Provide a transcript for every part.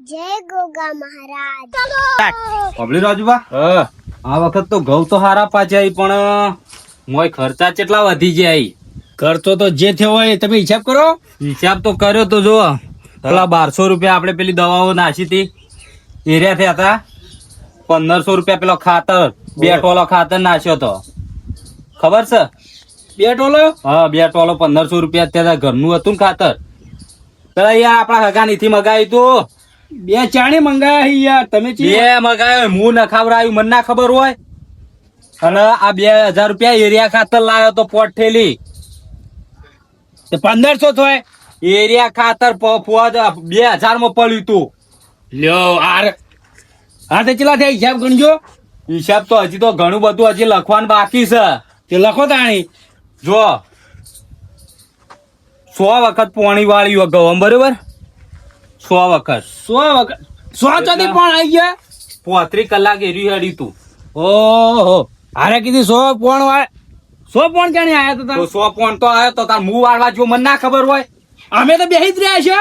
જય ગોગા મહારાજ. પબલી રાજુબા આ વખત તો ઘઉં તો હારા પાછા પણ મોય ખર્ચા કેટલા વધી જાય. ખર્ચો તો જે થયો હોય તમે હિસાબ કરો. હિસાબ તો કર્યો તો જો પેલા 1200 રૂપિયા આપણે પેલી દવાઓ નાસી હતી એરિયા થયા હતા. 1500 રૂપિયા પેલો ખાતર 2 ટોલો ખાતર નાખ્યો તો ખબર છે. 2 ટોલો? હા 2 ટોલો 1500 રૂપિયા ત્યાં ઘરનું હતું ને ખાતર. પેલા યાર આપણા હગાનીથી મગાવ્યું તું. 2 ચાણી મંગાયા યાર તમે. 2 મગાવ્યો હું ન ખવડાવ્યું મને ના ખબર હોય. અને આ 2000 રૂપિયા એરિયા ખાતર લાવ્યો તો પોટ થેલી 1500 થાય. એરિયા ખાતર 2000 માં પડ્યું તું. લ્યો હા તે ચેલા થયા હિસાબ ગણજો. હિસાબ તો હજી તો ઘણું બધું હજી લખવાનું બાકી છે. તે લખો તાણી. જો 100 વખત પોણી વાળી ગવમ બરોબર. 100 વખત 100 વખત 100 ચોથી પણ આવી ગયા. 35 કલાક એરી હેડી તું. ઓહો હારે કીધી 100 પોણ વાળ 100 પોણ જાણી આયા તો તો 100 પોણ તો આવ્યો તો તાર મું વાળવા જો મને ના ખબર હોય. અમે તો બેહી જ રહ્યા છે.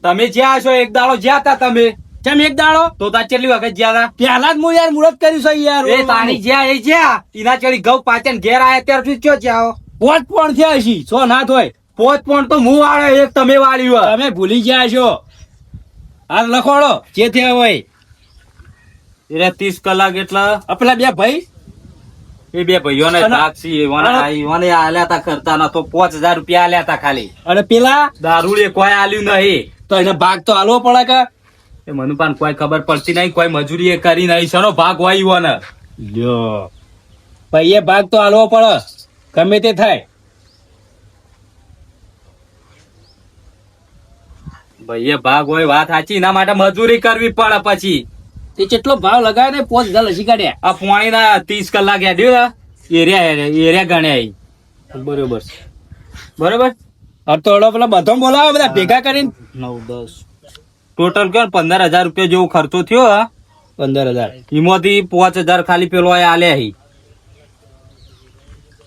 તમે જ્યાં છો એક દાડો જ્યાં હતા તમે. કેમ એક દાડો? તો તાર કેટલી વખત જ્યાં હતા? પહેલા જ હું યાર મુહૂર્ત કર્યું છે યાર. એ તાણી જ્યાં એ જ્યાં એના ચડી ઘઉં પાચન ઘેર આયા ત્યાર સુધી ક્યાં જ્યાં? 5 પોણ થયા છે. 100 ના થાય. 5 પોણ તો હું વાળે એક તમે વાળ્યું. તમે ભૂલી ગયા છો. આ લખોડો જે થયા હોય. એટલે 30 કલાક એટલે પેલા 2 ભાઈ એ 2 ભાઈઓને ભાગ છે ઈવોને આલ્યા તા કરતા ના તો 5000 રૂપિયા આલ્યા તા ખાલી. અને પેલા દારૂ કોઈ આલ્યું નહીં. તો એને ભાગ તો હાલવો પડે કે. એ મને પણ કોઈ ખબર પડતી નહીં. કોઈ મજૂરી એ કરી નહીં. શનો ભાગ હોય ઈવોને. લ્યો ભાઈ એ ભાગ તો હાલવો પડે ગમે તે થાય. ભાઈ એ ભાગ હોય વાત સાચી. એના માટે મજૂરી કરવી પડે પછી. તે કેટલો ભાવ લગાવે ને 5000 લસી કાઢ્યા. આ પોણીના 30 કલાક હેડ્યું એરિયા ગણ્યા. બરોબર બરોબર. અડધો પેલા બધો બોલાવો બધા ભેગા કરીને 9 10 ટોટલ કયો 15000 રૂપિયા જેવો ખર્ચો થયો. 15000 એમાંથી 5000 ખાલી પેલો આલ્યા હી.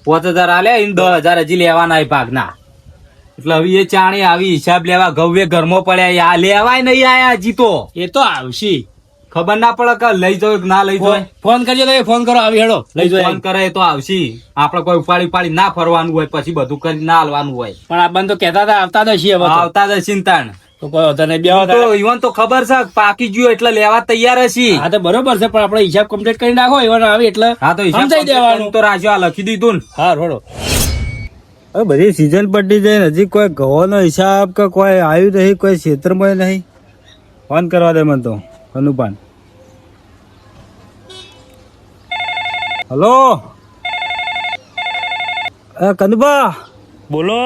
5000 આલ્યા ઈને 10000 હજી લેવાના હી ભાગના. એટલે હવે એ ચાણી આવી હિસાબ લેવા ગવ્વે ઘરમાં પડ્યા. આ લેવાય નહીં આયા હજી તો. એ તો આવશે. ખબર ના પડે કે લઈ જાવ કે ના લઈ જાવ. ફોન કરજો તો ફોન કરો આવી હેડો લઈ જાવ. ફોન કરે તો આવશે. આપડે કોઈ ઉપાડી ના ફરવાનું હોય પછી બધું કરી ના હાલવાનું હોય. પણ આ બંધ તો કહેતા હતા આવતા નથી હવે. આવતા જ ચિંતાણ તો કોઈ વધુ નહીં. બે તો ઈવન તો ખબર છે પાકી ગયું એટલે લેવા તૈયાર હશે. હા તો બરોબર છે પણ આપણે હિસાબ કમ્પ્લીટ કરી નાખો ઈવન આવે એટલે. હા તો સમજાઈ દેવાનું. તો રાજો આ લખી દીધું ને. હા રોડો હવે બધી સિઝન પડી જાય હજી કોઈ ઘઉંનો હિસાબ કે કોઈ આવ્યું નહીં, કોઈ ક્ષેત્રમાં નહીં. ફોન કરવા દે મને તો કનુપાન. હલો કનુભા બોલો.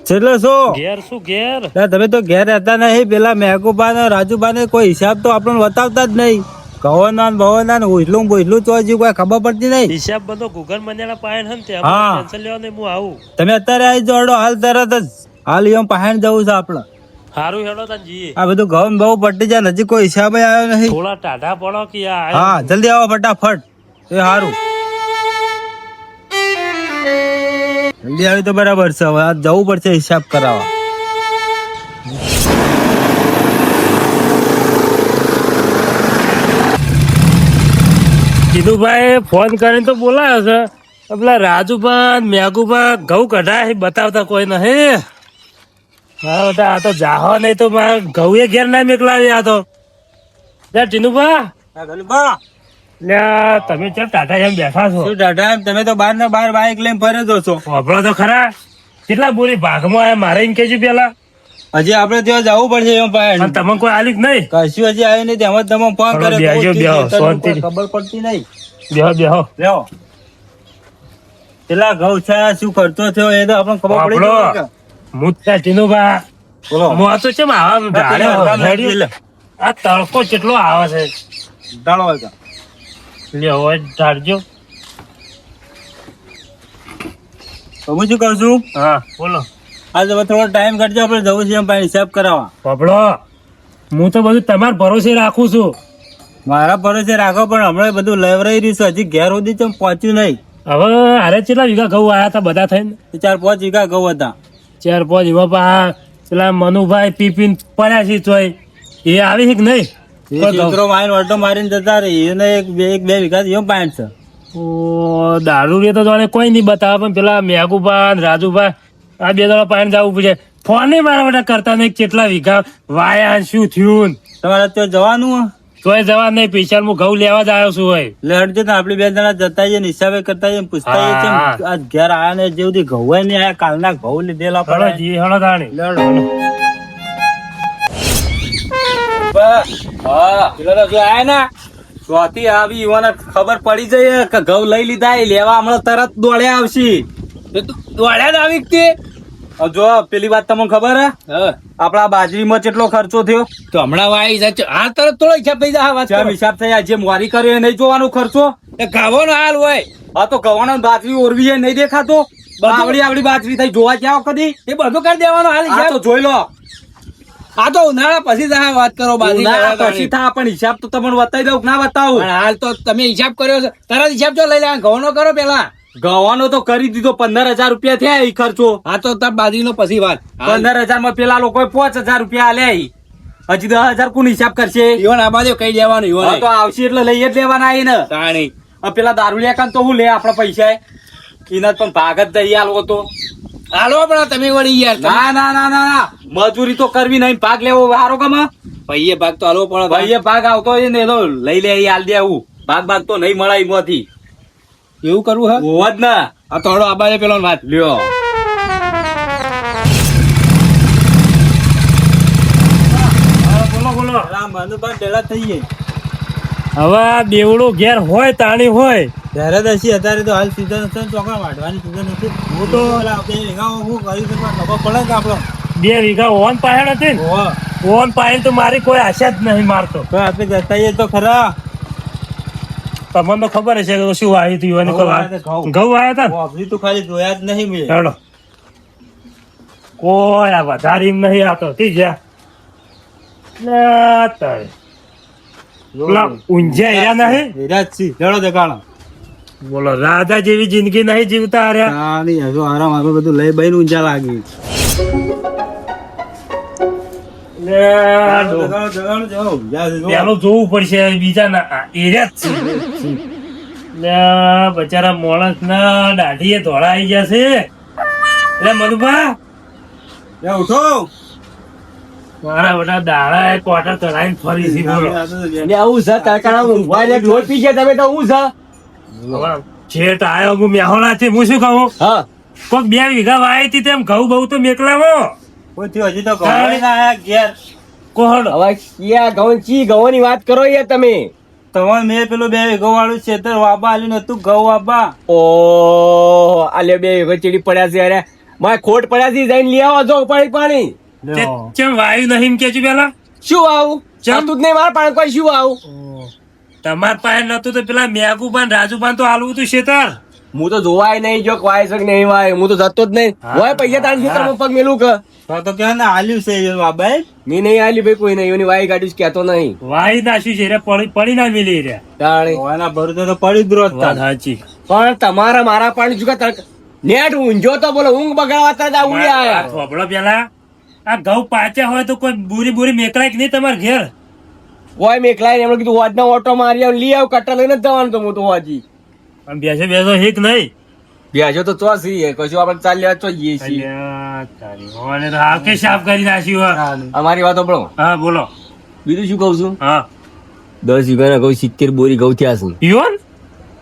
છેલ્લે શું ઘેર શું ઘેર? તમે તો ઘેર રહેતા નહીં. પેલા મેઘુબા ને રાજુબા ને કોઈ હિસાબ તો આપણને બતાવતા જ નહીં. ઘઉંના ને ભવના ને ઉછલું બોછલું તો હજી કોઈ ખબર પડતી નહીં. હિસાબ બધો ગુગલ મંજાના પાયણ હન તે હા. ટેન્શન લેવા નહીં, હું આવું. તમે અત્યારે આવી જોડો હાલ તરત જ. હાલ એમ પહાણ જવું છે આપડે. હારું હેડો તાન જીએ. આ બધું ઘઉં બહુ પટી જાય હજી કોઈ હિસાબ આવ્યો નહીં. થોડા ટાઢા પડો કે આ હા જલ્દી આવો ફટાફટ. એ સારું જલ્દી આવી તો બરાબર છે. હવે આ જવું પડશે હિસાબ કરાવવા. કીધું ભાઈ ફોન કરીને તો બોલાયો છે. પેલા રાજુબા મેઘુબા ઘઉં કઢાય બતાવતા કોઈ નહીં. હા બેટા આ તો જાહો નહીં તો મારા ઘઉં એ ઘેર ના મેકલાવી. આ તો ટીનુભા લ્યા તમે કેમ ટાટા એમ બેઠા છો? શું દાદા એમ તમે તો બાર ને બાર બાઈક લઈને ફરે જ છો. વાપરો તો ખરા. કેટલા બોરી ભાગમાં આયા મારે એમ કેજો પેલા. હજી આપડે ત્યાં જવું પડશે એમ પાસે. અને તમને કોઈ આલી જ નહીં? કશું હજી આવ્યું નહીં. તેમાં તમે ફોન હવે કર્યો બેહજો, તો બેહો, તને શાંતિથી. કોઈ ખબર પડતી નહીં. બેહો બેહો. લેવો પેલા ઘઉં છે શું ખર્ચો થયો એ તો આપણને ખબર પડી વાપરો. જાય કે. હું ત્યાં ટીનુભા બોલો હું આ તો કેમ આવા ઢાળ્યો? આ તડકો કેટલો આવે છે. ડાળો હોય તો. લ્યો હવે ઢાળજો. તો હું શું કરું છું હા બોલો. આજે હવે થોડો ટાઈમ કાઢજો. આપણે જવું છે એમ પાસે હિસાબ કરાવવા. બાપડો હું તો બધું તમારા ભરોસે રાખું છું. મારા ભરોસે રાખો પણ હમણાં બધું લેવરાઈ રહ્યું છે. હજી ઘેર સુધી ચમ પહોંચ્યું નહીં. હવે હારે કેટલા વીઘા ઘઉં આયા હતા બધા થઈને? 4-5 વીઘા ઘઉં હતા. 4-5 એમાં પા પેલા મનુભાઈ પીપીન પડ્યા છે તોય એ આવી છે કે નહીં? એ છેતરો મારીને ઓટો મારીને જતા રહે એને એક બે વીઘા એમ પાણી છે. ઓ દારૂ રે તો જાણે કોઈ નહીં બતાવે, પણ પેલા મેઘુભા ને રાજુભા આ બે જણા પાણી જવું પડશે. ફોન નહીં મારા બેટા કરતા નહીં, કેટલા વીઘા વાયા શું થયું ને. તમારે અત્યારે જવાનું હો? તોય જવા નહીં, પૈસા હું ઘઉં લેવા જ આવ્યો છું હોય. એટલે હટજો ને આપણે બે જણા જતા જઈએ ને હિસાબે કરતા જઈએ ને પૂછતા જઈએ છે. હા. આ ઘેર આયા ને જેવું ઘઉં નહીં આયા, કાલના ઘઉં લીધેલા હળો પડે. જી હળો તાણી. હા પેલો તો જો આયા ને ચોથી આવી ઈવોને ખબર પડી જાય કે ઘઉં લઈ લીધા એ લેવા હમણાં તરત દોડ્યા આવશે. દોડ્યા જ આવી તે. હવે જો પેલી વાત તમને ખબર હે આપડા બાજરીમાં કેટલો ખર્ચો થયો? તો હમણાં વાઈ જાય હા તરત થોડો હિસાબ થઈ જાય. વાત જેમ કરો. હિસાબ થઈ જે મોરી કર્યો એ નહીં જોવાનો ખર્ચો. એ ગાવાનો હાલ હોય હા તો ગવાનો બાજરી ઓરવી એ નહીં દેખાતો. આવડી આવડી બાજરી થઈ જોવા જાવ કદી? એ બધું કરી દેવાનો હાલ હા તો હિસાબ. જોઈ લો. આ તો ઉનાળા પછી જ આ વાત કરો બાજરી ઉનાળા લેવા પછી તાણી. થાય પણ હિસાબ તો તમને બતાવી દઉં કે ના બતાવું? પણ હાલ તો તમે હિસાબ કર્યો છે, તરત હિસાબ જો લઈ લેવા. ઘઉંનો કરો પેલા. ગવાનો તો કરી દીધો 15,000 રૂપિયા થયા એ ખર્ચો. હા તો તાર બાજરીનો પછી વાત. 15,000 માં પેલા લોકો 5,000 રૂપિયા આલ્યા ઈ. હજી 10,000 કોણ હિસાબ કરશે? ઈવન આ બાજુ કઈ દેવાનું ઈવન હા તો આવશે એટલે લઈ જ લેવાના આઈ ને. તાણી. હવે પેલા દારૂડિયા કાન તો હું લે આપડા પૈસા એના પણ ભાગ જ દઈ આલો તો. હાલો પણ તમે વળી યાર ના ના ના ના ના મજૂરી તો કરવી નહીં, ભાગ લેવો હારો કમા. ભાઈએ ભાગ તો હાલવો પડે. ભાઈએ ભાગ આવતો હોય ને એ તો લઈ લે ઈ આલ દે આવું. ભાગ તો નહીં મળે એમાંથી. એવું કરવું હે? હોવ જ ના. આ તો હળો આ બાજુ પેલો વાત લ્યો બોલો બોલો. પેલા મનુભાઈ ભેળા થઈએ. હવે આ બેવડો ઘેર હોય તાણી હોય. ત્યારે તો હશે, અત્યારે તો હાલ સીઝન હશે ને ચોકડા વાઢવાની સીઝન હતી. હું તો પેલા બે વીઘા હું કરી શકું ખબર પડે કે આપણો 2 વીઘા ઓન પાયણ હતી ને, હોવ. ઓન પાયણ તો મારી કોઈ આશા જ નહીં મારતો. તો આપણે જતા જઈએ તો ખરા. તમને તો ખબર હશે કે શું આવ્યું હતું એની કોઈ વાત. ઘઉં. ઘઉં આવ્યા હતા ને? વાપરી તો ખાલી જોયા જ નહીં મેં. હેડો. કોઈ આ વધારે એમ નહીં આવતો તી જા. લે તારે. પેલા ઊંઝા હેર્યા નહીં? હીરા જ છી. લેડો દેખાડો. બોલો રાધા જેવી જિંદગી નહીં જીવતા હાર્યા. તાણી હજુ આરામ આગળ બધું લઈ બઈને ઊંચા લાગી. લે ડો. પેલું જોવું પડશે બીજા ના એરિયા જ છે. લે બચારા માણસ ના દાઢીએ ધોળા આવી ગયા છે. લે મનુભા ઉઠો. મારા બધા દાડા એ કોટર કરાઈને ફરી છે બોલો. આવું છે તરકારા ઊંઘવા લે લોહી પી ગયા તમે તો હું છે. હવે છેટ આયો હું મેહોણા થી હું શું કહું? હા કોક 2 વીઘા વાય હતી તેમ ઘઉં બહુ તો મેકલાવો કોઈ થયું હજી તો ઘરે ના આયા ઘેર. કોહડ. હવે ક્યાં ઘઉં ચી ઘઉંની વાત કરો યાર તમે. તમારે મેં પેલું 2 વીઘા વાળું ખેતર વાબા આલ્યું નતું ઘઉં વાબા. ઓ આલે બે ચીડી પડ્યા છે અરે મારે ખોટ પડ્યા છે જઈને લઈ આવો જો પાણી. કેમ વાયુ નહીં એમ કેજો પેલા? શું આવું ચમ? ચાલતું જ નહીં મારા પાણી કોઈ શું આવું. તમાર પાસે નતું તો પેલા મેઘુપાન રાજુપાન તો હાલવું તું શેતર. હું તો જોવાય નહીં જો વાય છે કે નહીં વાય હું તો જતો જ નહીં. હા. હોય પૈસા તારી ખેતરમાં પગ મેલું કે તો ક્યાં ના આલ્યું છે એ બાબા. મેં નહીં આલી ભાઈ કોઈ નહીં એની વાય ગાડી કહેતો નહીં. વાય નાખ્યું છે રે, પડી ના મિલી રે. તાણી એના ભરોસે તો પડી જ રોજ વાત સાચી. પણ તમારા મારા પાણી ચૂકા તડકા નેટ ઊંઝો તો બોલો ઊંઘ બગાડવા જ ઉડી આ આયા. થોભલો પેલા આ ઘઉં પાચ્યા હોય તો કોઈ બુરી મેકલાય કે નહીં તમારે ઘેર? કોઈ મેકલાય એમણે કીધું હોજનો ઓટો મારી આવ લઈ આવ કટ્ટા લઈને જ જવાનું તો હું તો હોજી આમ બેસો હિક નહીં. બેજો તો ચો છીએ કશું આપણે ચાલ લેવા ચો જઈએ છીએ. અલ્યા તારી હોને તો હાકે સાફ કરી નાખ્યું હો. અમારી વાત સાંભળો હા બોલો. બીજું શું કહું છું હા 10 વીઘાના ઘઉં 70 બોરી ઘઉં થયા છે પીવન.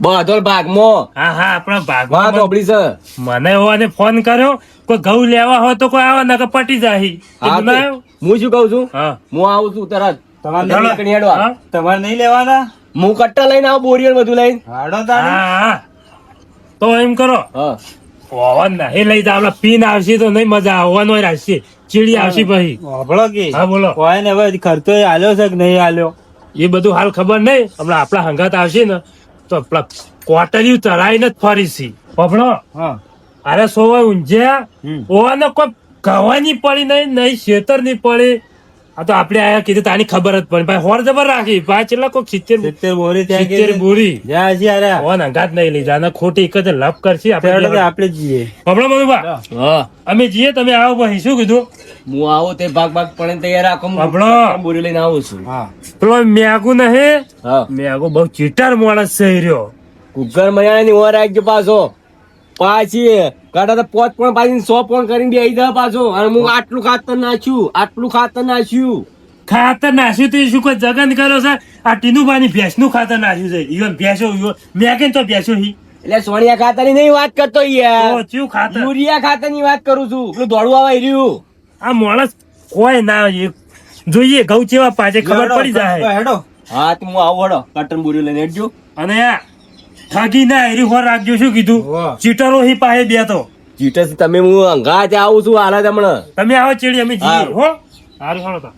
બધો ભાગમાં હા હા આપણા વાત ભાગમાં સાંભળી છે. મને એવો ફોન કર્યો કોઈ ઘઉં લેવા હોય તો કોઈ આવે ના પટી જાય. હા તું ના તે આવ્યો? હું શું કહું છું હા હું આવું છું તરત તમારે ચાલો. નીકળી હેડવા. હા તમારે નહીં લેવાના. હું કટ્ટા લઈને આવું બોરીઓ બધું લઈને હાડો તાણી. હા. તો એમ કરો હા ઓવન નહીં લઈ જા આપડે પીન આવશે તો નહીં મજા ઓવન હોય રાખશે ચીડી આવશે પછી. વાપરો કે હા બોલો. કોઈ ને હવે ખર્ચો એ આલ્યો છે કે નહીં આલ્યો. એ બધું હાલ ખબર નહીં હમણાં આપણા હંગાત આવશે ને તો પેલા કોટરીયું તરાઈને જ ફરી છે પપડો. હા અરે સોવાય ઊંઝ્યા ઓવાનો કોઈ ગવાની પડી નહીં નહીં શેતર ની પડી આ તો આપણે આયા કીધું તાની ખબર જ પડી ભાઈ હોર જબર રાખી પાંચ એટલા કોક 70 બોરી ત્યાં 70 બોરી જ્યાં હજી આર્યા હોન અંગાત નહીં લઈ જા ખોટી એક જ લપ કરશી આપણે આપણે જઈએ હમણાં મનુભા હા અમે જઈએ તમે આવો ભાઈ શું કીધું હું આવું તે ભાગ પડે તૈયાર રાખો હમણાં બોરી લઈને આવું છું હા પેલો મેઘુ નહીં હા મેઘુ બહુ ચીટાર માણસ છે ઈ રહ્યો કુકર મયાની ઓર રાખજો પાછો પાછી કાઢા તો 5 પોણ પાછી 100 પોણ કરીને બેહી જા પાછો અને હું આટલું ખાતર નાખ્યું ખાતર નાખ્યું તો શું કોઈ જગન કર્યો છે આ ટીનુભાની ભેંસનું ખાતર નાખ્યું છે ઈવન ભેંસો મેઘે તો ભેંસો હી એટલે સોનિયા ખાતર ની નહીં વાત કરતો યાર તો ચિયું ખાતર યુરિયા ખાતર ની વાત કરું છું પેલું દોડવા આવી રહ્યું આ માણસ કોઈ ના જોઈએ ઘઉં ચેવા પાછે ખબર પડી જાય હેડો હા તો હું આવું હડો કટન બોરી લઈને હેડજો અને આ ઠગી ના હેરી હોર રાખજો શું કીધું વાહ. ચીટરો હી પાસે બે તો જીટસ તમે હું અંગાત આવું છું હાલ હમણાં તમે આવો ચેડી અમે જઈએ હારું. હો સારું સારું તો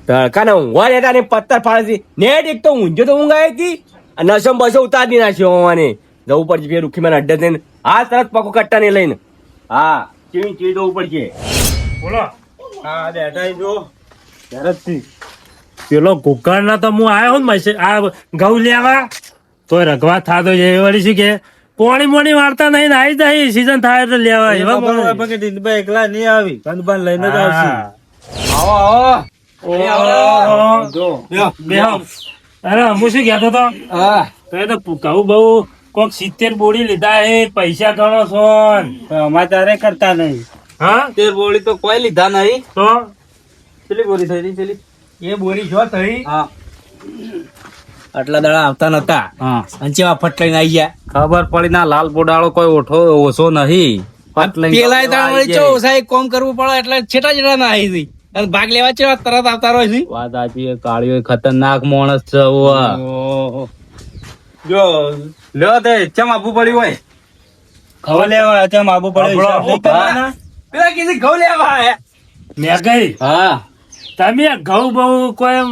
ધડકાને ઊંઘવા દેતા ને પથ્થર ફાડે છે નેટ એક તો ઊંઝો તો ઊંઘ આવી હતી અને નશમ બસો ઉતારી નાખ્યો હોવાને જવું પડશે ફેર રૂખી મને અડ્ડે થઈને આ તરત પકો કટ્ટા ને લઈને હા ચીવી ચીવી જવું પડશે બોલો હા બેઠા જો ત્યારથી પેલો કુકર ના તો હું આવ્યો ને મસે આ ઘઉં લેવા તો રગવા થાતો છે એ વળી શું કે પોણી મોણી વાળતા નહીં ને આવી જાય સીઝન થાય એટલે લેવા એવા માણસ. દિનભાઈ એકલા નહીં આવી કંદબાન લઈને જ આવશે હા. ઓહો. બેહો. અરે હું શું કહેતો તો તો એ તો કહું બહુ કોક 70 બોડી લીધા હે પૈસા ગણો છો ન. અમારે તારે કરતા નહીં હા 70 બોરી તો કોઈ લીધા નહીં. તો કેટલી બોરી થઈ રહી પેલી? એ બોરી જો થઈ હા આટલા દાડા આવતા નતા હા અને ચેવા ફટ લઈને આવી ગયા ખબર પડી ના લાલ બોડાળો કોઈ ઓછો નહીં. ફટ લઈને પેલા તાણ વળી આવી ચો જાય. સાહેબ કોમ કરવું પડે એટલે છેટા છેટા ના આવી હતી અને ભાગ લેવા ચેવા તરત આવતા રહે છે વાત સાચી છે. કાળિયો એ ખતરનાક માણસ છે. ઓવા. જો લ્યો તે ચમ આપવું પડ્યું હોય. ખબર લેવા ચમ આબુ પડે આપણો. હિસાબ નહીં કરવાના? પેલા કીધું ઘઉં લેવા આયા મેં ગઈ હા તમે આ ઘઉં બહુ કોઈ એમ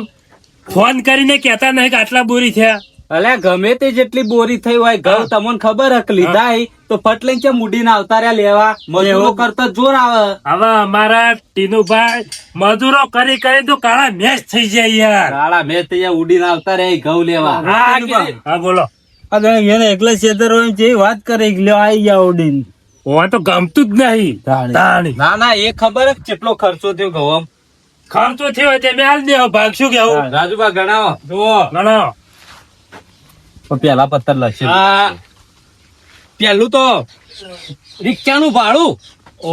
ફોન કરીને કહેતા નહીં કે આટલા બોરી થયા અલ્યા ગમે તે જેટલી બોરી થઈ હોય ઘઉં તમને ખબર હક લીધા હી તો ફટ લઈને ચમ ઉડીને આવતા રહ્યા લેવા. મજૂરો કરતા જોર આવે. હવે અમારા ટીનુભાઈ મજૂરો કરી કરી તો કાળા મેચ થઈ જાય યાર કાળા મેં તો અહીંયા ઉડીને આવતા રહ્યા ઘઉં લેવા. હા કીધું. હા બોલો આ તો એને એકલા છેતર હોય જેવી વાત કરે કે લ્યો આઈ ગયા ઉડીને હું તો ગમતું જ નહીં તાણી. તાણી ના ના એ ખબર જ કેટલો ખર્ચો થયો ઘઉં. ખર્ચો થયો તે મેં હાલ દેવો ભાગ શું કેવું રાજુભા ગણાવો જુઓ ગણો પેલા પત્તર લખશે. હા પેલું તો રિક્ષાનું ભાડું ઓ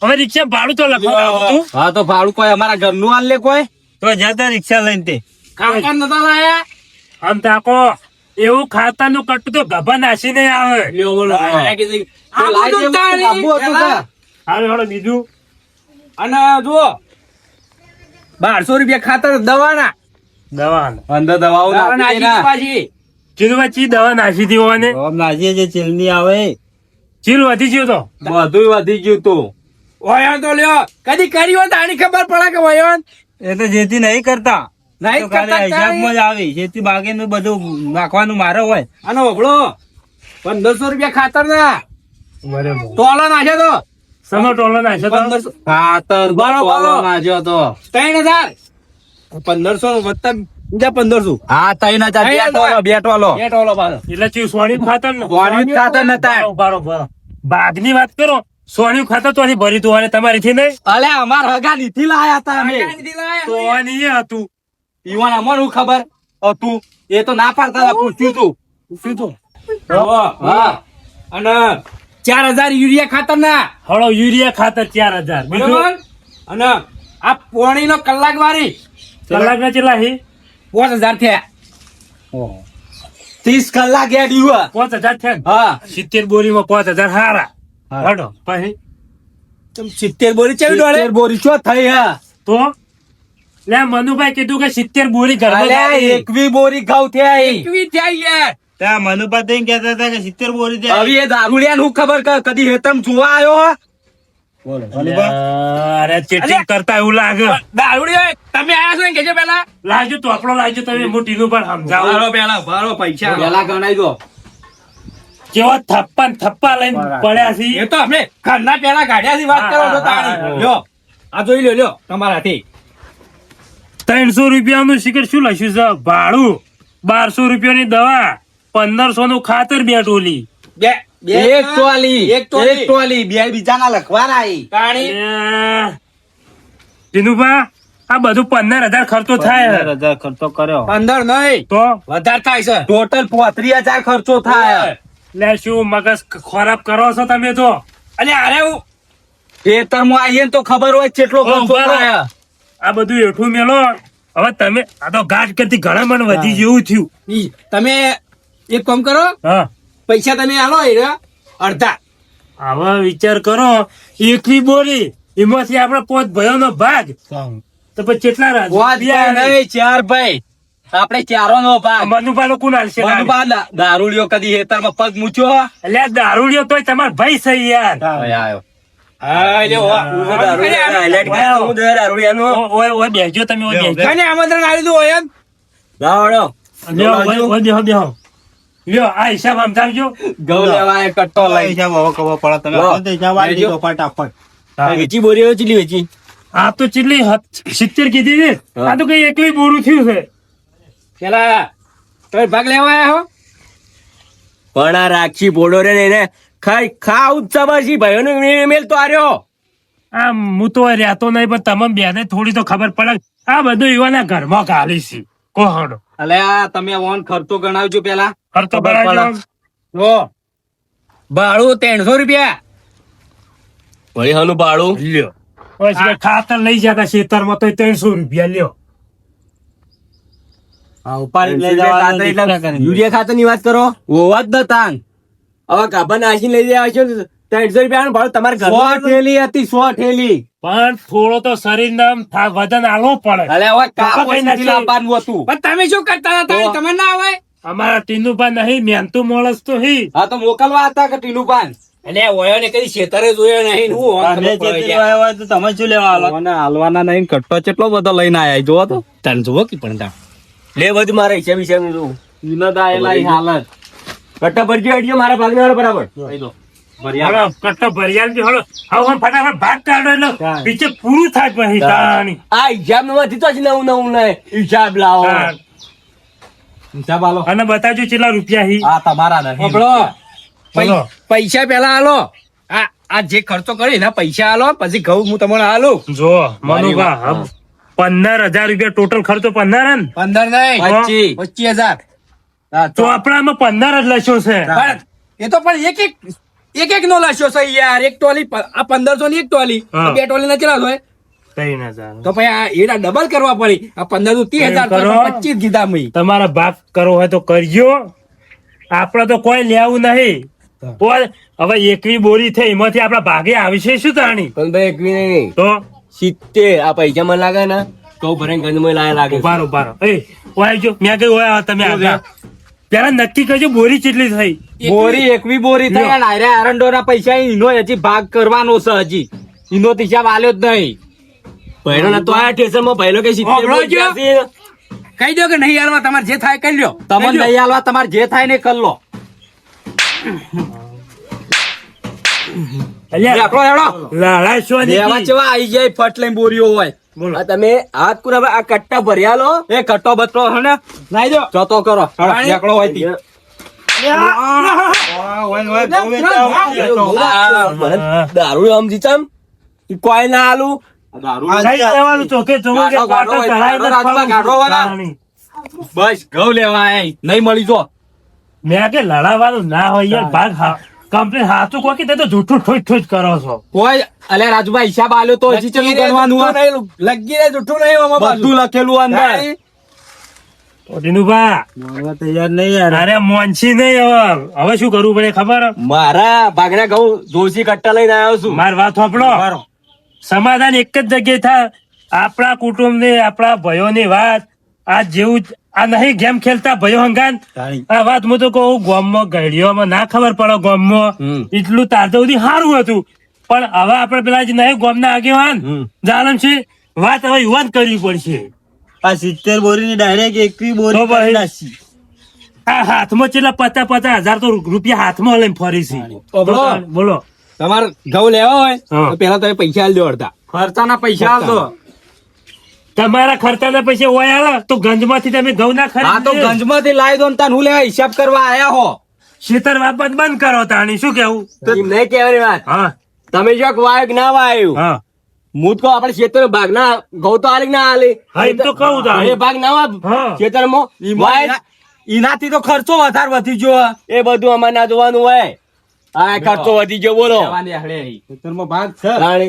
હવે રિક્ષા ભાડું તો લખવાનું હતું હા તો ભાડું કોઈ અમારા ઘરનું આલ લે કોઈ. તો જતા રિક્ષા લઈને તે કાકા નતા લાયા આમ તાકો એવું ખાતાનું કટ્ટું તો ગભા નાસી નહીં આવે લ્યો બોલો આયા કીધું. તો લાઈ દેવું તો લાંબુ હતું પેલા. કા? હાલો હાલો બીજું અને જુઓ 1200 રૂપિયા ખાતર દવાના દવા અંદર દવાઓ દવા નાખી નાખી દે ના. પાછી ચીલવા ચી દવા નાસી હતી ઓને આમ નાજીએ જે ચીલની આવે ચીલ વધી ગયો તો બધુંય વધી ગયું તું. વયોન તો લ્યો કદી કરી હોય તો આની ખબર પડે કે વયોન એ તો જેથી નહીં કરતા નહીં તો ખાલી કરતા હિસાબમાં જ આવી જેથી બાકીનું બધું નાખવાનું મારે હોય અને ઓગળો 1500 રૂપિયા ખાતર ના બરાબર તોલો નાખે તો સમો ટોલો નાખ્યો તો 1500 ખાતર બરોબર. બરોબર નાખ્યો તો. 3000 1500 વત્તા બીજા 1500 હા 3000 બે ટોલો. બે ટોલો પાછો એટલે ચી સોની ખાતર ને સોનિયું જ ખાતર નતા. બરોબર બાગની વાત કરો સોની ખાતર તો ભરી તું અને તમારી થી નહીં અલે અમાર હગા નીથી લાયા હતા અમે. સોની એ હતું ઈવન અમને હું ખબર હતું એ તો ના પાડતા હતા, પૂછ્યું તું. શું તો હા અને 4000 યુરિયા ખાતર ના હળો યુરિયા ખાતર 4000 બીજું બરોબર અને આ પોણી નો કલાક વાળી કલાક ના ચેલા હી 5000 થયા 30 કલાક એડ્યું. 5000 થયા ને? હા 70 બોરીમાં 5000 હારા હડો પછી 70 બોરી ચેવી ડોળે 70 બોરી શું થઈ હા? તો લે મનુભાઈ કીધું કે 70 બોરી ઘરમાં અલ્યા લાવી. 21 બોરી ઘઉં થયા ઈ. એકવી થયા યાર ત્યાં મનુભા થઈને કહેતા હતા કે 70 બોરી દે હવે એ દારૂડિયાને હું ખબર કે કદી હેતમ જોવા આવ્યો હો? બોલો મનુભા અરે ચેટિંગ કરતા એવું લાગે દારૂડી હોય તમે આયા છો ને કેજો પેલા લાવજો તો આપણો લાવજો તમે મોટીનું પણ સમજાવો પેલા ભારો પૈસા પેલા ગણાઈ દો. કેવા થપ્પા ને થપ્પા લઈને પડ્યા છે એ તો અમે ઘરના પેલા ગાડિયા થી વાત કરો છો તાણી લ્યો આ જોઈ લો લ્યો તમારાથી 300 રૂપિયાનું શિખર શું લખ્યું છે ભાડું, 1200 રૂપિયાની દવા, 1500 નું ખાતર, 2 ટોલી. એક ટોલી બે બીજાના લખવાના જીનુભા આ બધું 15,000 ખર્ચો થાય. 15,000 ખર્ચો કર્યો. 15 નહીં તો વધારે થાય છે ટોટલ 35,000 ખર્ચો થાય. લે શું મગજ ખરાબ કરો છો તમે તો. અને અરે હું ખેતરમાં આવીએ ને તો ખબર હોય કેટલો ખર્ચો બરાબર. થાય. આ બધું એઠું મેલો. હવે તમે આ તો ગાંઠ કરતી ઘણા મન વધી જેવું થયું. તમે એક કામ કરો, હા પૈસા તમે આલો અડધા. હવે વિચાર કરો, એકલી બોરી એમાંથી આપડે 5 ભાઈઓનો ભાગ તો પછી કેટલા પાંચ ભાઈ નહીં, 4 ભાઈ. આપણે ચારો નો ભાગ. મનુભાઈ કોણ હાલશે? મનુભા દારૂડિયો કદી હેતરમાં પગ મૂક્યો. એટલે દારૂડિયો તોય તમાર ભાઈ છે યાર. આયો. હા, લ્યો, ઓય બેસજો તમે, ઓય બેસજો. કને આમંત્રણ આલ્યું તું હોય એમ? લાવડો. લ્યો, ઓય બેહો બેહો. લ્યો આ હિસાબ સમજાવજો. ઘઉં લેવા એક કટ્ટો લઈ. હિસાબ હવે ખબર પડે તમે લો. આપો તો હિસાબ આલી દીધો ફટાફટ. હા. વેચી બોરીઓ ચીલી વેચી. આ તો ચીટલી 70 કીધી છે. આ તો કઈ એકલી બોરું થયું છે. પેલા તમે ભાગ લેવા આયા હો? પણ આ રાખી બોડો રે ને એને ખા ઉત્સવ ભાઈઓનો મેલ તો આર્યો. આ હું તો રહેતો નહીં પણ તમે બેને થોડી તો ખબર પડે. આ બધું યુવાના ઘરમાં ગાલી છે કોહડો. અલે આ તમે ઓન ખર્ચો ગણાવજો પેલા. ખર્ચો ખબર કરાવજો. પડે. જો ભાડું 300 રૂપિયા. ભાઈ હાનું ભાડું. લ્યો પછી ખાતર લઈ જતા ખેતરમાં તો 300 રૂપિયા લ્યો. ઉપાડી લઈ જવાનું રિક્ષા કરીને. યુરિયા ખાતર ની વાત કરો. ઓવા જ નતાંગ. હવે ગાભા નાખીને લઈ જાય છો 300 રૂપિયા ભાડું તમારે 100 ઘર ઠેલી હતી, 100 ઠેલી. પણ થોડો તો શરીર નામ વજન આલવો પડે. અલે હવે કાપો કઈ નથી. સીધી લાવવાનું હતું. પણ તમે શું કરતા હતા? તમે ના આવે? અમારા ટીનુભા નહીં, મહેનતુ માણસ તો હી. હા તો મોકલવા હતા કે ટીલુપાન? એટલે ઓયો ને કદી છેતરે જોયો નહીં. તમે જેટલી વાય હોય તો તમે શું લેવા આલો? હાલવાના નહીં, કટ્ટો કેટલો બધો લઈને આયા જો તો. તને જુઓ કે પણ તા લે બધું મારા હિસાબ હિસાબ નું જોવું. વિનોદ આયેલા ઈ હાલત. કટ્ટા ભરજો હટજો મારા ભાગને વાળો બરાબર. હાલો, કટ્ટો ભરી આલજો. હાલો, હવે ફટાફટ ભાગ કાઢો એટલે બીજે પૂરું થાય પછી કહાની. આ હિસાબ માંથી તો જ નવું નહીં હિસાબ લાવો. હા. હિસાબ આલો. અને બતાવજો કેટલા રૂપિયા હી. આ તમારા નહીં. બોલો. પૈસા પેલા આલો. આ જે ખર્ચો કર્યો એના પૈસા આલો, પછી ઘઉં હું તમને આલું. જો મનુભા 15,000 રૂપિયા ટોટલ ખર્ચો 15 ને 15 નહીં, 25,000. તો આપણામાં 15 જ લખ્યો છે. પણ એ તો પણ એક નો લાશ્યો છે યાર. એક ટોલી આ 1500 ની એક ટોલી, હા. 2 ટોલી ના કેટલા હોય? 3,000. તો પછી આ એના ડબલ કરવા પડી. આ 15 30,000 કરો. 25 કીધા મેં. તમારા ભાગ કરવો હોય તો કરજો. આપડે તો કોઈ લેવું નહીં. પણ હવે એકવી બોરી થઈ એમાંથી આપડા ભાગે આવશે શું તાણી? પણ ભાઈ એકવી નહીં તો 70 આ પૈસા મને લાગે ને તો ભરાઈને ગંધમાં લાયા લાગે. ઉભારો ઉભારો. એ ઓય જો મેં કઈ ઓય તમે આગળ પેલા નક્કી કરજો બોરી કેટલી થઈ. બોરી એકવી બોરી થઈ અને આયરા આરંડોના પૈસા ઈનો હજી ભાગ કરવાનો છે. હજી ઈનો તો હિસાબ આલ્યો જ નહીં. ભૈરો ને તો આ ટેશનમાં ભૈરો કે 70 ઓગળો જો. બોરી કહી દો કે નહીં હાલવા, તમારે જે થાય કરી લ્યો. તમને નહીં હાલવા, તમારે જે થાય ને કરી લો. અલ્યા એકલો હેડો. લાડા શું લેવા ચેવા આઈ જાય ફટ લઈને બોરીઓ હોય. બોલો. આ તમે હાથ કુરા આ કટ્ટા ભર્યા લો. એ કટ્ટો બટ્ટો હે ને નાઈ દો. જતો કરો. હેડો, એકલો હોય તી. દારૂ આમ જીતમ કોઈ ના આલું. કઈ લેવાનું ચોકે જોવું કે ગાઢો, પાટો ગાઢો, ચડાઈને ગાઢો, ખાવું. ગાઢો વાળા. તાણી. બસ ઘઉં લેવા આયા. નહીં મળી જો. મેં કે લડાવાનું ના હોય યાર ભાગ કમ્પ્લીટ હાથું કોઈ તે તો જૂઠું ઠોઈ ઠોઈ કરો છો. કોઈ અલે રાજુભાઈ હિસાબ આલ્યો તો હજી ચેલું ગણવાનું હોય? લગીને જુઠ્ઠું નહીં આમાં બધું લખેલું અંદર. ટીનુભા મારવા તૈયાર નહીં યાર. અરે મોનસી નહીં હવે શું કરવું પડે ખબર? મારા ભાગના ઘઉં જોશી કટ્ટા લઈને આવ્યો છું. માર વાત સાંભળો. સમાધાન એક જ જગ્યાએ થાય. આપણા કુટુંબ ની આપણા ભાઈઓ ની વાત આ જેવું જ આ નહીં ગેમ ખેલતા ભાઈઓ હંગાન તાણી. આ વાત હું તો કહું ગામમાં ગળીઓમાં ના ખબર પડે ગામમાં એટલું તાર સુધી સારું હતું પણ હવે આપડે પેલા જે નહીં ગામના આગેવાન જાલમ છે વાત હવે યુવાન કરવી પડશે. આ 70 બોરી ની ડાયરેક્ટ એકવી તો બોરી ભાઈ. કરી નાખી. આ હાથમાં છેલ્લા 50,000 તો રૂપિયા હાથમાં લઈને ફરી છે. બોલો. બોલો તમારે ઘઉં લેવા હોય હા. તો પેલા તમે પૈસા આલી દો અડધા. ખર્ચાના પૈસા આલતો. તમારા ખર્ચાના પૈસા હોય આલો તો ગંજમાંથી તમે ઘઉં ના આ તો ખરીદ ગંજમાંથી લાવી દો ને તાન હું લેવા હિસાબ કરવા આયા હો. શીતર વાપત બંધ કરો તાણી શું કેવું એમ નહીં કહેવાની વાત. હા તમે જો વાયો કે ના વાયો, હા હું તો આપણે ખેતર ભાગ ના ઘઉં તો આલે કે ના આલે? હા, એમ તો કહું તાણે. એ ભાગ ના હા. હોય ખેતરમાં વાય. એનાથી તો ખર્ચો વધારે વધી ગયો. એ બધું અમારે ના જોવાનું હોય. હા ખર્ચો વધી ગયો બોલો. લેવાની હળે અહીં. ખેતરમાં ભાગ છે. તાણે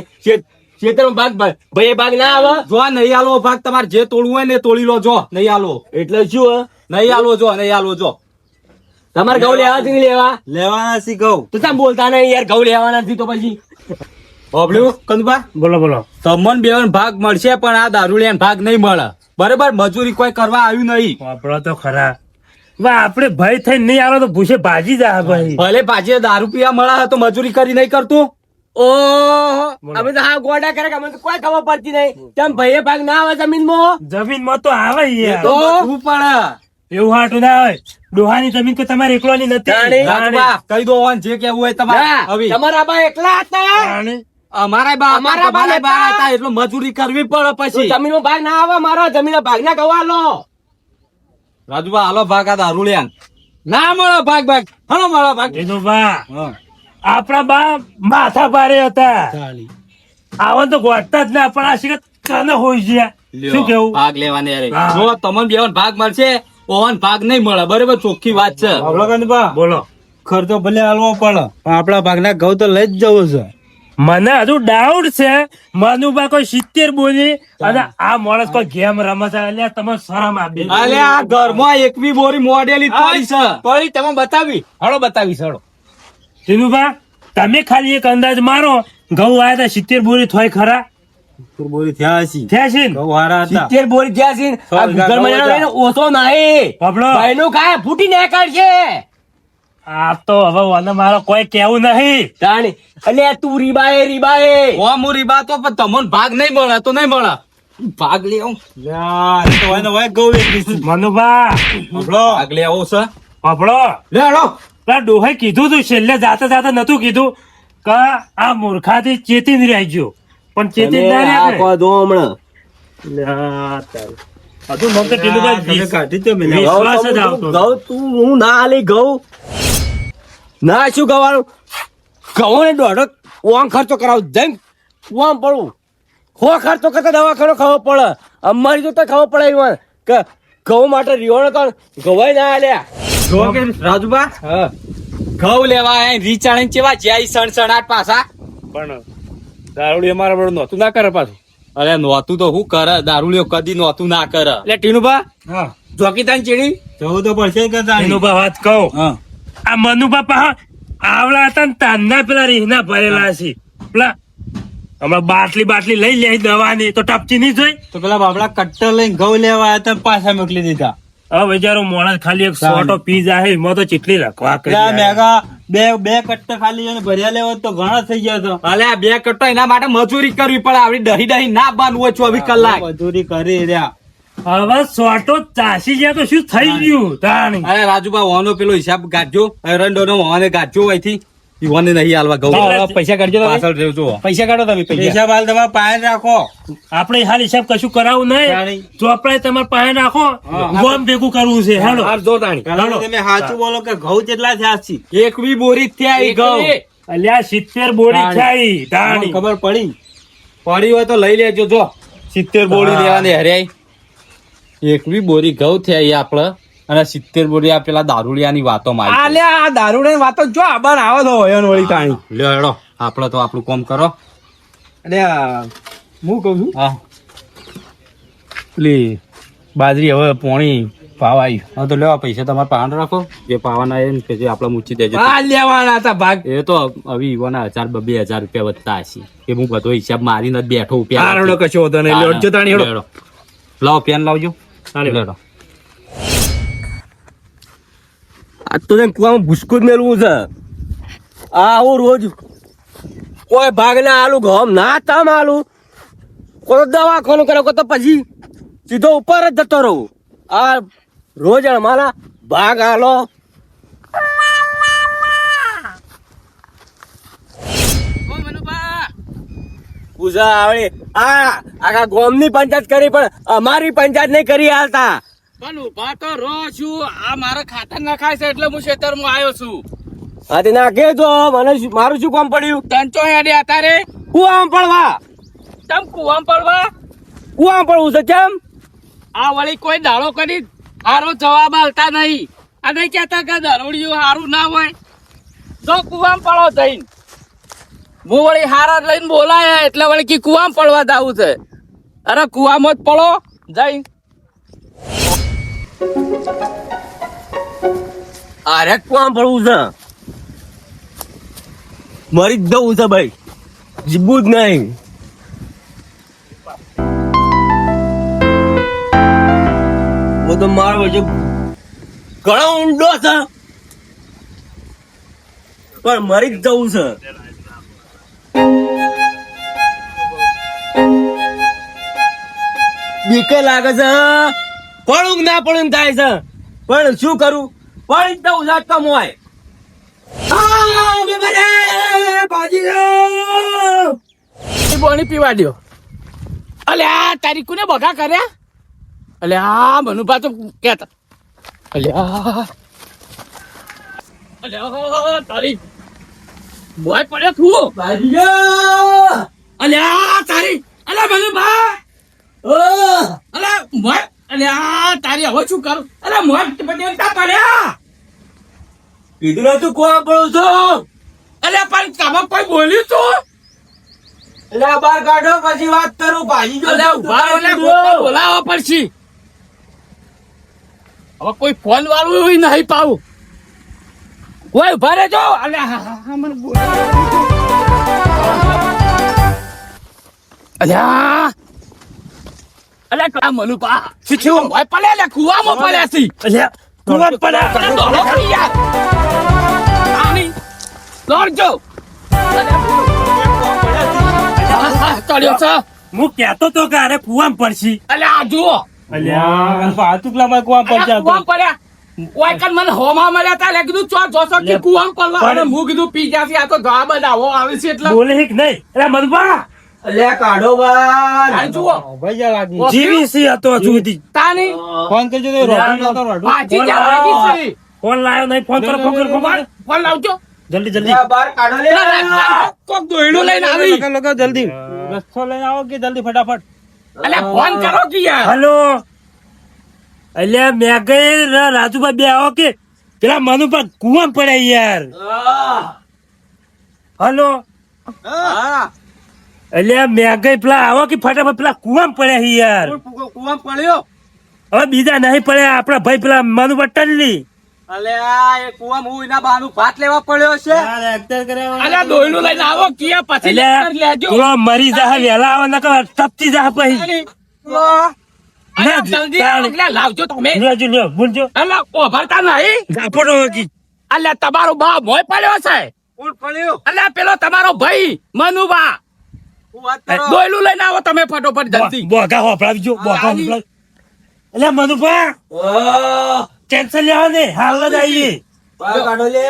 ખેતરમાં ભાગ ભાઈ એ ભાગ ના આવે જો આ નહીં આલો ભાગ તમારે જે તોડવું હોય ને એ તોડી લો. જો નહીં આલો, એટલે શું હે? નહીં આલો, જો નહીં આલો. જો તમારે ઘઉં લેવા છે કે લેવા? લેવાના સી કહું. તો તમે બોલતા નહીં યાર, ઘઉં લેવાના નથી તો પછી હોભળ્યું કંદુભા? બોલો બોલો તમને બેવન ભાગ મળશે પણ આ દારૂડિયાને ભાગ નહીં મળે. બરાબર? મજૂરી કોઈ કરવા આવ્યું નહીં. વાપરો તો ખરા. વાહ, આપણે ભય થઈને નહીં આવો તો ભૂસે ભાજી જા ભાઈ. ભલે પાછી દારૂ પીવા મળે તો મજૂરી કરી નહીં કરતું. ઓહો, અમે તો હા ગોડા કરે કે અમને તો કોઈ ખબર પડતી નહીં. તેમ ભાઈ ભાગ ના આવે જમીનમાં? જમીનમાં તો આવે યાર. તો બધું પડે. એવું હાટું ના હોય. ડોહાની જમીન તો તમારે એકલોની નથી. તાણી. રાજુભા, કહી દો હોન જે કેવું હોય તમારે. ના, હવે તમારા બા એકલા હતા. તાણી. અમારા બા અમારા બા અમારા બા હતા. હતા એટલે મજૂરી કરવી પડે તો પછી. જમીનમાં ભાગ ના આવે, મારો જમીન ભાગ ના ગવા લો. રાજુભા હાલો ભાગ આ દારૂડિયાન. ના મળે ભાગ. ભાગ હાલો મળે ભાગ. એનું બા હા. આપણા બા માથા ભારે હતા. આવા તો ગોઠતા જ ના પણ આ શિખર કને હોય છે. શું કેવું? ભાગ લેવાની અરે હા. જો તમને બેવન ભાગ મળશે ઓવન ભાગ નહીં મળે. બરાબર? ચોખ્ખી વાત છે. બાબલા કંદભા, બોલો. ખર્ચો ભલે હાલવો પડે પણ આપણા ભાગના ઘઉં તો લઈ જ જવું છે. મને હજુ ડાઉટ છે મનુબા કોઈ 70 બોલી અને આ માણસ કોઈ ગેમ રમે છે. એટલે તમે શરમ આપી. અલે આ ઘરમાં એકવી બોરી મોડેલી પડી છે. પડી તમે બતાવી. હળો બતાવીશ હળો. ટીનુભા, તમે ખાલી એક અંદાજ મારો ઘઉં આયા તા 70 બોરી થોય ખરા બોરી થયા હશે. થયા છે ને? ઘઉં હારા હતા. 70 બોરી જ્યાં છે આ ગુગલ માં જાણો ને ઓછો નહીં. બાપડો. ભાઈનું કાય ફૂટી નીકળશે. આ તો હવે મને મારો કોઈ કેવું નહીં. તાણી એટલે તું રીબાએ ઓ મુરી બા તો પણ તમને ભાગ નહીં મળે તો નહીં મળે. ભાગ લેવો. લ્યા, એ તો હોય ને હોય ઘઉં એકલી છે. મનુભા, બાબલો, ભાગ લેવો છે. બાપડો, લે હળો. પેલા ડોહાએ કીધું તું છેલ્લે જાતા નતું કીધું કે આ મૂર્ખાથી ચેતીને રહેજો પણ ચેતી ના આ રહ્યા કહો દો હમણાં. હજુ મને તો ટીનુભાઈ તમે કાઢી તો મેં. વિશ્વાસ જ આવતો નથી. ઘઉં તું હું ના આલી ઘઉં ના શું ગવાનું ઘઉં ને દોઢો ઓમ ખર્ચો કરાવ જઈને ઓમ પડું હો ખર્ચો કરતા દવાખાનો ખબર પડે. અમારી જો તો ખબર પડે એમાં કે ઘઉં માટે રીવાણો તો ઘવાય ના આલ્યા. જો કે રાજુબા ઘઉં લેવા આયા રીચાણી ચેવા જ્યાં સણસણાટ પાછા. પણ દારૂડી અમારા બરોબર નહોતું ના કરે પાછું. અરે નોતું તો હું કરે દારૂડિયો કદી નોતું ના કરે. એટલે ટીનુભા હા, ચોકીદાર ચીડી જવું તો પડશે કે તાણી? ટીનુભા વાત કહું હા. આ મનુભા પાહા આવડા હતા ને તાંના પેલા રીહના ભરેલા છે પેલા હમણાં બાટલી લઈ લે દવાની તો ટપચી નહીં જોઈ. તો પેલા બાબલા કટ્ટર લઈને ઘઉં લેવા આવ્યા હતા ને પાછા મોકલી દીધા. હવે બજારો માણસ ખાલી એક સોટો પી જાય એમાં તો ચીટલી લખવા કરી ત્યાં આયા. મેગા બે કટ્ટર ખાલી એને ભર્યા લેવા તો ઘણા થઈ ગયા તો. અલે આ બે કટ્ટો એના માટે મજૂરી કરવી પડે. આવડી દહી ના બાંધવું હોય 24 કલાક. મજૂરી કરી રહ્યા. હવે સોટો ચાસી ગયા તો શું થઈ ગયું તાણી. અરે રાજુબા વાનો પેલો હિસાબ ગાંઠજો. એરંડો નો વાને ગાંઠજો અહીંથી. ઈવાને નહીં હાલવા ઘઉં. પૈસા કાઢજો તમે. પાછળ રહેજો. પૈસા કાઢો તમે પૈસા બાલ તમારા પાસે રાખો. આપણે હાલ હિસાબ કશું કરાવું નહીં તાણી. ચોપડા તમારે પાસે નાખો ગોમ ભેગું કરવું છે હેલો. જો તાણી પેલા તમે સાચું બોલો કે ઘઉં કેટલા થયા છે? એકવી બોરી જ થયા ઈ ઘઉં. અલ્યા 70 બોરી થાય તાણી. ખબર પડી? પડી હોય તો લઈ લેજો. જો 70 બોરી લેવાની હરે. એકવી બોરી ઘઉં થયા ઈ આપડે અને 70 બોરી આ પેલા દારૂડિયાની વાતો માં આવી. આલ્યા આ દારૂડે વાતો જો આબાન આવો તો હોય વળી તાણી. લ્યો હેડો આપડે તો આપણું કામ કરો. અને હું કઉ છું હા પેલી બાજરી હવે પોણી ભાવ આવી. હા તો લેવા પૈસા તમારે પાન રાખો. જે પાવાના એ ને પછી આપડે મૂકી દેજો. આ લેવાના હતા ભાગ. એ તો હવે ઈવાના 1000-2000 રૂપિયા વધતા હશે. કે હું બધો હિસાબ મારીને જ બેઠો. હારડો કશો હતો નહીં. લેવડજો તાણી હેડો. લેવડો. લાવો પેન લાવજો. લેવડો. આ તો ને કુવામાં ભૂસકું જ મેળવું છે. આવું રોજ કોઈ ભાગ ના આલુ ઘઉં ના તમ આલુ કોઈ દવાખાનું કરે કોઈ તો પછી સીધો ઉપર જ જતો રહું. આ રોજ અમારા ભાગ આલો. પૂછા આવડે આખા ગામની પંચાયત કરી પણ અમારી પંચાયત નહીં કરી હાલતા. પણ ઉભા તો રહો છું, આ મારા ખાતર નખાય છે એટલે હું ખેતરમાં આવ્યો છું. હા તે નાખે તો મને મારું શું કામ પડ્યું? ટંચો હેડે અત્યારે કુવામાં પડવા તમ કુવામ પડવા. કુવામાં પડવું છે કેમ? આ વળી કોઈ દાડો કરી સારો જવાબ આલતા નહીં. આ નહીં કહેતા કે દરોડિયું સારું ના હોય તો કુવામ પડો જઈને. હું વળી હારા લઈને બોલાયા એટલે વળી કે કુવામ પડવા જાવું છે. અરે કુવામાં જ પડો જઈને. અરે કુવામાં પડવું છે, મરી જ જવું છે ભાઈ, જીવવું જ નહીં. હું તો મારો વચ્ચે ઘણો ઊંડો છે પણ મરી જ જવું છે. બીકે લાગે છે, પડું ના પડું થાય છે, પણ શું કરું? પડી જ જવું છે કમ હોય. પાણી પીવા દ્યો. અલ્યા તારી કોને બગા કર્યા? અલ્યા મનુભા તો કેતા અલ્યા તારી બોય પડ્યો તું અલ્યા તારી અલ્યા મનુભા અલ્યા મોય અલ્યા તારી હવે શું કરું? અલ્યા મોય પડ્યા કીધું નતું કોણ પડું છું? અલ્યા પણ તમે કોઈ બોલ્યું તું? એટલે બહાર કાઢો પછી વાત કરું. ભાજી અલ્યા ઉભા રહો, અલ્યા બોલાવવા પડશે. હવે કોઈ ફોન વાળું નહીં પાવું. કોઈ ઉભા રહેજો. અલ્યા મને અલ્યા અલ્યા કા મનુ પા શીખ્યો ભાઈ પડે લે કુવામાં પડ્યા છે. અલ્યા કુવામ પડ્યા. દોડો કરી યાર. આની દોડજો. ચડ્યો છે. હું કહેતો તો કે અરે કુવામ પડશી. અલ્યા આ જુઓ. અલ્યા ફાતુકલામાં કુવામ પડશે. કુવામ પડ્યા. ઓય કન મને હોમાં મળ્યા તા લે કીધું ચો જોસો કે કુવામ પડવા અને હું કીધું પી જાસી. આ તો જવાબ જ આવો આવે છે એટલે બોલે હિક નહીં. અરે મનપા અલ્યા કાઢો બહાર. આ જુઓ જીવી સી હતો સુધી. તાની ફોન કરજો તો રોટલી નતો રોટલી. પાછી જવાની છે. ફોન લાયો નહીં. ફોન કરો ફોન કરો ફોન. ફોન લાવજો. જલ્દી જલ્દી. અલ્યા બહાર કાઢો લે. કોક દોયડું લઈને આવી. લગા જલ્દી રસ્તો લઈને આવો કે જલ્દી ફટાફટ. અલ્યા ફોન કરો કે યાર. હલો અલ્યા મેં ગઈ રાજુભાઈ બે આવો કે પેલા મનુભા કુવામ પડ્યા યાર. હલો અલ્યા મેં ગઈ પેલા આવો કે ફટાફટ પેલા કુવામ પડ્યા યાર. કુવામાં પડ્યો. હવે બીજા નહીં પડ્યા. આપડા ભાઈ પેલા મનુભા ટલ્લી. અલ્યા એ કુવામાં હું એના બહાનું ભાત લેવા પડ્યો છે. અલ્યા દોયડું લઈને આવો કે પછી અલ્યા લેજો. તું મરી જા વેલા આવો નકર ટપતી જા પછી. અલ્યા જલ્દી આવો. અલ્યા લાવજો તમે. લેજો લ્યો ભૂલજો. અલ્યા ઓભરતા નહીં. ઝાપડો વગી. અલ્યા તમારો બા મોય પડ્યો છે. કોણ પડ્યો? અલ્યા પેલો તમારો ભાઈ મનુભા. હું વાત કરો. દોયલું લઈને આવો તમે ફટોફટ જલ્દી. બોગા હોપડાવજો બોગા હોપડાવ. એટલે મનુભા ટેન્શન લેવા દે હાલ જ આવીએ. બહાર કાઢો લે.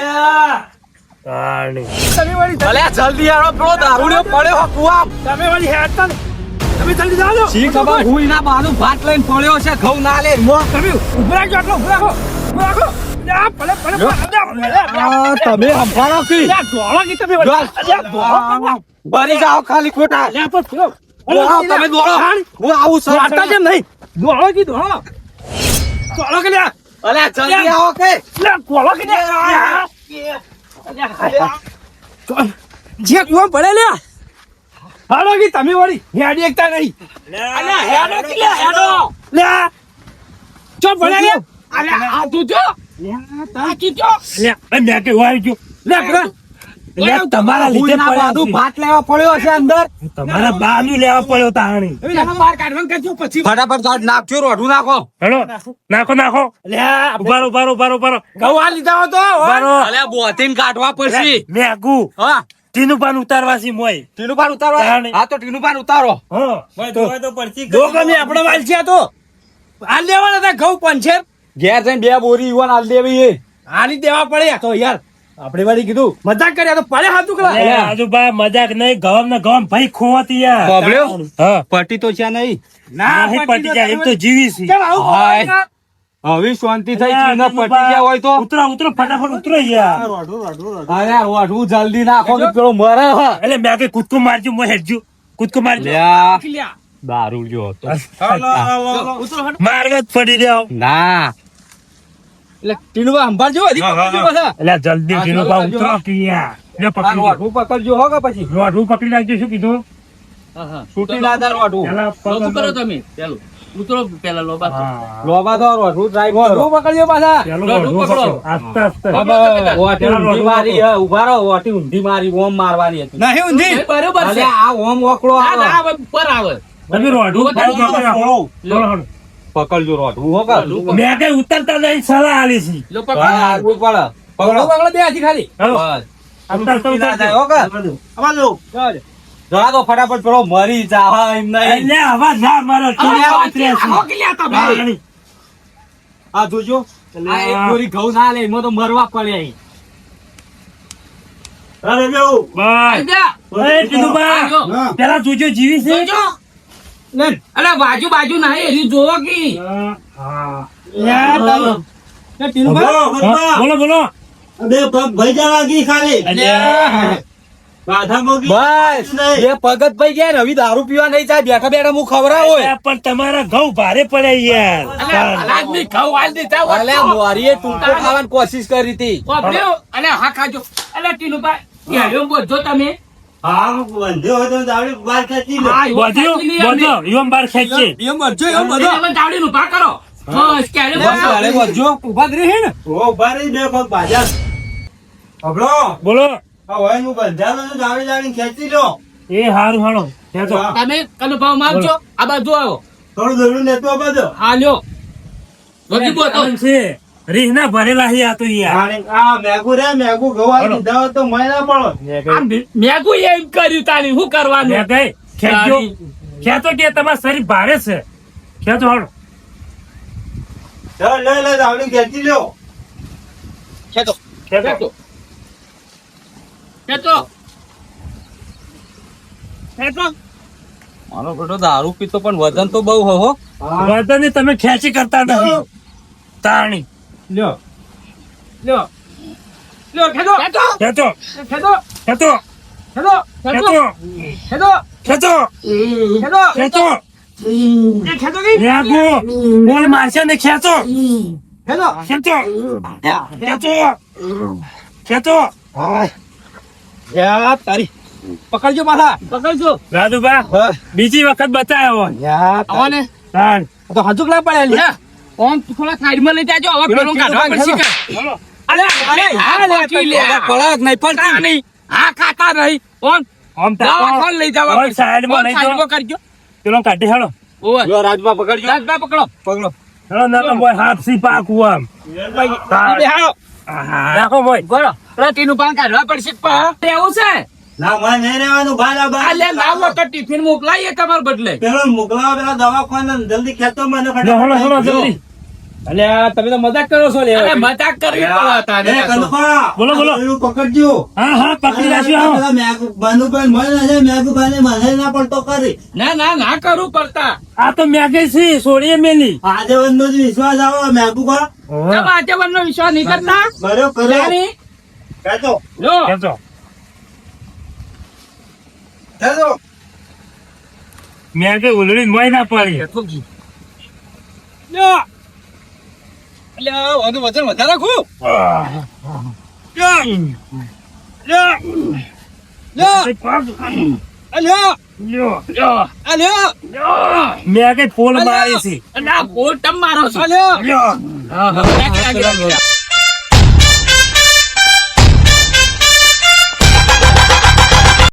તાણી અલ્યા જલ્દી આવો, પેલો દારૂડિયો પડ્યો કુવામ. તમે વળી હેડતા ને. તમે જલ્દી જાઓ. શી ખબર હું એના બહાનું ભાત લઈને પડ્યો છે. ઘઉં ના લે. તમે ઉભરા જો આટલો ઉભરા હો. ઉભરા હો. જા ભલે ભલે. તમે સંભાળો કી. દોડો કે તમે વળી. ભરી જાઓ ખાલી ખોટા. તમે દોડો. હું આવું છું. વાર્તા કેમ નહીં? દોડો કે દોડો. દોડો કે લ્યા. અલ્યા જલ્દી આવો કે. લ્યા દોડો કે લ્યા. જે કુવા પડે લ્યા. હાલો કે તમે વળી હેડી એકતા નહીં. અલ્યા હેડો કે લ્યા હેડો. લ્યા ચો પડે લ્યા. અલ્યા આ તું જો. તાકી જો. લ્યા મેં કે વાઈ ગયો. લ્યા બરા. લ્યા તમારા હું લીધે એના પડ્યા બહાનું છે. ભાત લેવા પડ્યો છે અંદર. તમારા બાનું લેવા પડ્યો તાણી. એનો બહાર કાઢવાનું કરજો પછી. ફટાફટ જાઓ, નાખજો, રોઢું નાખો. હેલો નાખો નાખો. લ્યા ઉભારો ઉભારો ઉભારો ઉભારો. ઘઉં આ લીધા હો તો. ઉભારો. અલ્યા બોધીને કાઢવા પડશે. મેગુ હા ટીનું પાન ઉતારવાસી મોય. ટીનું પાન ઉતારો. તાણે. હા તો ટીનું પાન ઉતારો. હા દો ગમે આપણો વાલ છે આ તો. આ લેવાના હતા ઘઉં પંચેર. ઘેર જઈને 2 બોરી ઈવન આલ દેવી એ. આની દેવા પડે તો યાર. આપણે વાળી કીધું મજાક કર્યા તો પડે હાથું અલે રાજુભા મજાક નહીં ગવમ ને ગવમ ભાઈ ખોવાતી યાર બોબલ્યો? હા પટી તો છે નહીં. નહીં પટી જાય એમ તો જીવી છે હાય. હવે શાંતિ થઈ ગઈ ને પટી ગયા હોય તો ઉતરો ઉતરો ફટાફટ ઉતરો યાર અરે વાઢવું જલ્દી નાખો કે પેલો મરે હ. એટલે મેં કઈ કૂદકો મારજો હું હેડજો કૂદકો મારજો લ્યા, દારૂ લ્યો હતો. મારવા જ પડી રહ્યો ના એટલે ટીનુભા સંભાળજો, હજી પકડજો પાછા. એટલે જલ્દી જીનો પા ઉતરો કે યાર લે આ પકડી વાઢવું પકડજો હો કે પછી રોડું પકડી નાખજો શું કીધું છૂટી ના દાર વાઢવું. પેલા પકડ તમે ચાલો ઉતરો પેલા લોબા હા લોબા તો વાઢવું ટ્રાય કરો. વાઢવું પકડજો પાછા. ચાલો રોડું રોડું પકડો. પકડો. આસ્તે આસ્તે હવે વાટી ઊંધી મારી હે, ઉભા રહો. વાટી ઊંધી મારી ઓમ મારવાની હતી. નહીં ઊંધી બરોબર છે અલ્યા, આ ઓમ ઓકળો આ આવે. ના ઉપર આવે તમે રોડું પકડો. પકડજો રોઢવું હો કે. મેં કઈ ઉતરતા નહીં સલાહ આલી છે લો હા, પકડ આગળ પડે. પકડો પકડો બે હાથી ખાલી. હાલો. બસ. ઉતરતા છૂટી ના જાય હો ઉતરતા. કે. ચાલ. જરા તો ફટાફટ પેલો મરી જા એમ નહીં. એટલે આવા ના મારો આખો કિલ્યા તમે આ જોજો. આ એક બોરી ઘઉં ના લે એમાં તો મરવા પડે અહીં. બસ એ ટીનુભા, આવ્યો. પેલા જોજો જીવી છે જોજો અલે બાજુ બાજુ નહીં એની જોવો કી હા. ટીનુભા હા, બોલો બોલો બસ એ ભગત ભાઈ ગયા ને હવે દારૂ પીવા નહીં જાય. બેઠા બેઠા હું ખવડાવો. અલ્યા, પણ તમારા ઘઉં ભારે પડે યાર અલે આદમી ખાવ આલ દીધા હોત અલે તો. મોરીએ ટૂંકો ખાવાની કોશિશ કરી હતી. ઓપડ્યો. અલે હા ખાજો અલે ટીનુભાઈ યાર બોજો તમે હા, બધું બધું યુવમ બાર ખેંચે એમ મરજો એમ બધો તમે તાવડીનું ઉભા કરો બસ ક્યારે બસ, અરે વધજો. ઉભા જ રહી ને બોલો એ હારું હાલો ખેંચો. તમે કનો ભાવ માગજો આ બાજુ આવો હા લ્યો વધી બોતો કારણ છે રીહના ભરેલા છે આ તો યાર આ મેગુ એમ કર્યું તારી શું કરવાનું મેં કઈ ખેંચજો ખેંચો કે તમારું શરીર ભારે છે ખેંચો હાલો ખેતો ખેંચો ખેતો ખેતો મારો બેટો દારૂ પીતો પણ વજન તો બહુ હો. વતનની તમે ખેંચી કરતા નથી તાણી લ્યો લ્યો લ્યો ખેતો ખેતો ખેંચો ખેતો ખેંચો ખેતો ખેતો ખેંચો ખેતો ખેંચો ખેતો ખેંચો એ ખેતો કઈ મેગુ બોલ મારશે ને ખેંચો ખેતો ખેંચો ખેંચો ખેંચો યાર તારી પકડજો પાછા પકડજો રાજુભા બીજી વખત બતાવ્યો આવો ને તાણ તો હજુ ના પડે લે ઓમ થોડા સાઈડમાં લઈ જાજો હવે પેલો કાઢવા પડશે કે અલે અલે હા લે કળક નહીં પડતી. નહીં હા ખાતા નહીં ઓમ આમ દવા કોણ લઈ જવા ઓય સાઈડમાં લઈ જાઓ. સાઈડમાં કરજો પેલો કાઢી હાલો ઓય જો રાજમાં પકડજો. રાજભા પકડો પકડો. હાલો ના બોય હાથથી પાકું આમ તાણ. હાલો આહા. રાખો બોય બોલો પ્રતિનું પાન કાઢવા પડશે પણ એવું છે અલે લાવો તો ટિફિન મોકલાઈએ તમાર બદલે લો, હાલો હાલો જલ્દી અલ્યા તમે તો મજાક કરો છો લે અરે મજાક કરવી પડે તારે બોલો બોલો હા હા પકડી રાખ્યો ના ના ના કરું પડતા આ તો મેગે છે સોડીએ મેલી તમે આજેવનનો વિશ્વાસ નહીં કરતા લારી. લો ખેંચો મેગે ઉલડી મોય ના પડી લ્યો અલ્યા વધુ વજન વધારે રાખું લ્યો અલ્યા લ્યો અલ્યા મેગે ફોલ મારી છે ના બોલ તમ મારો છો અલ્યા લ્યો. હા હા